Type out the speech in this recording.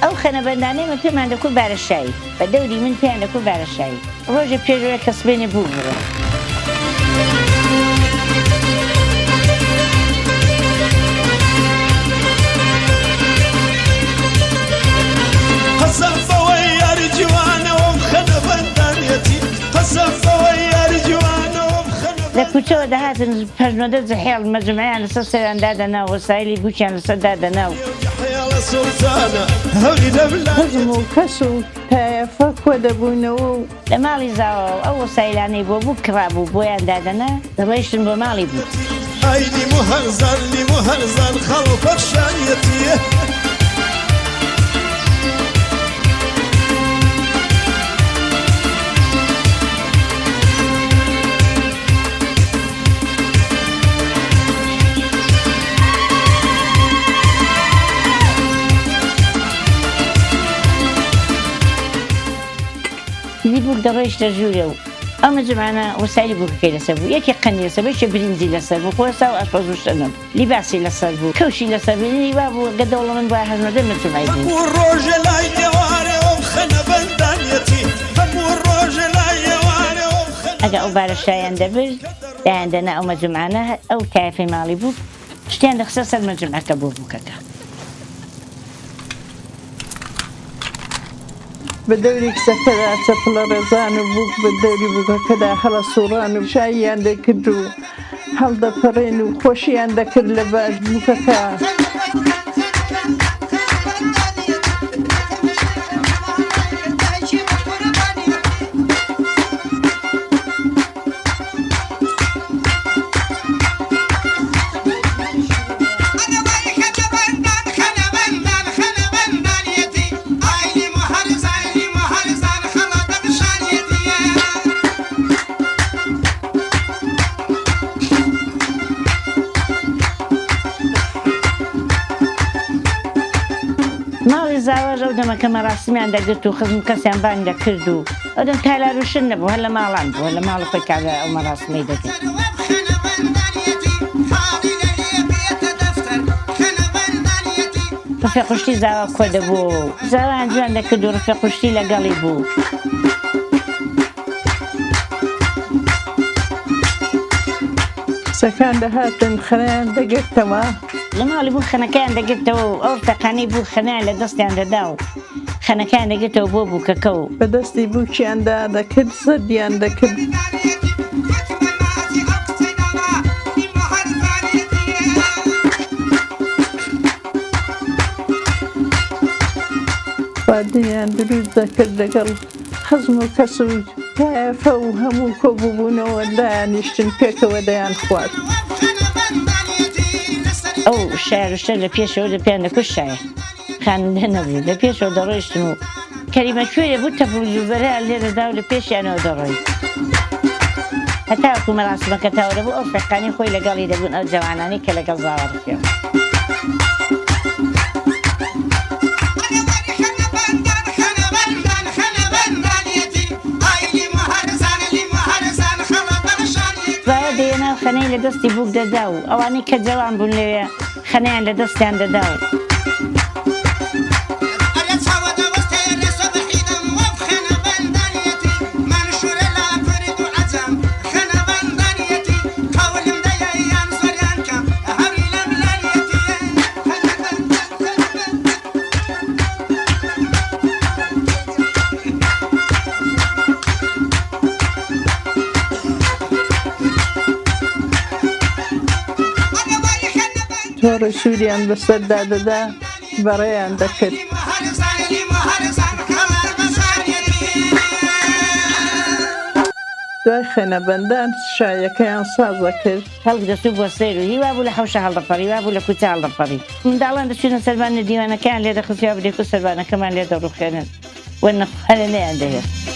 ئەو خەنەبەندانەی من پێمان دەکوت بارەشایی بە دەوری من پێیان دەکوت بارەشایی ڕۆژێ پێشوە کەسبێنێ بوو بڕۆ لە کوچەوە دەهاتن پەژنۆدە جەحێڵ مەجموعەیان لەسەر سەریان دادەنا و وەسایلی گوچیان لەسەر دادەنا و حزم و کەس و تایەفە کۆ دەبوونەوە و لە ماڵی زاوە ئەو وەسایلانەی بۆ بوو کڕابوو بۆیان دادەنا دەڕۆیشتن بۆ ماڵی بوو بووک دەڕۆیشتە ژوورێ و ئەو مەجموعانە وەسایلی بووکەکەی لەسەر بوو یەکی قەندی لەسەر بوو یەکێ برنجی لەسەر بوو خۆستا و ئاشپەزوشتە نەبوو لیباسی لەسەر بوو کەوشی لەسەر بوو وا بوو گەدەوڵە من بۆ هەژمەدە مەجموعی بوو ئەگە ئەو بارەشایان دەبرد دایاندەنا ئەو مەجموعانە ئەو تایەفەی ماڵی بوو شتیان دەخستە سەر مەجموعەکە بۆ بووکەکە بە دەوری کچەکەدا چەپڵە ڕێزان و بووک بە دەوری بووکەکەدا هەڵە سوڕان و شاییان دەکرد و هەڵدەپەڕێن و خۆشییان دەکرد لە باش بووکەکە ماڵی زاوەژ ئەو دەمەکە مەراسمیان دەگرت و خزم کەسیان بانگ دەکرد و ئەو دەم تالاروشن نەبوو هەر لە ماڵان بوو لە ماڵی خۆی کاگە ئەو مەراسمەی دەکرد ڕفێقوشتی زاوە کۆ دەبوو زاوایان جوان دەکرد و ڕفێقوشتی لەگەڵی بوو قسەکان دەهاتن خەنەیان دەگرتەوە لە ماڵی بوو خەنەکەیان دەگرتەوە و ئەو ڕفێقانەی بوو خەنیان لە دەستیان دەدا و خەنەکەیان دەگرتەوە بۆ بووکەکە و بە دەستی بووکیاندا دەکرد زەردیان دەکرد خواردنیان دروست دەکرد لەگەڵ خەزم و کەس و تایەفە و هەموو کۆبووبوونەوە دایانیشتن پێکەوە دەیان خوارد ئەو شارشتە لە پێشەوە لە پێیان دەکوت شایە خانندە نەبوو لە پێشەوە دەڕۆیشتن و کەریمە کوێرە بوو تەفڵجوبەرە لێرەدا و لە پێشیانەوە دەڕۆی هەتاوەکو مەراسمەکە تاوە دەبوو ئەو ڕفێقانی خۆی لەگەڵی دەبوون ئەو جەوانانەی کە لەگەڵ زاوە ڕفێن خەنەی لە دەستی بووک دەدا و ئەوانەی کە جەوان بوون لەوێ خەنەیان لە دەستیان دەدا و تۆڕی سووریان بەسەردا دەدا بەڕێیان دەکرد دوای خێنەبەندان شایەکەیان سازە کرد هەڵک دەچوو بۆ سەیر و هیوا بوو لە حەوشە هەڵدەپەڕی وا بوو لە کوچە هەڵدەپەڕی منداڵان دەچوونە سەربانە دیوانەکەیان لێ دەخستیا بدێک و سەربانەکەمان لێ دەڕوخێنن وەنە هەرە نەیان دەهێت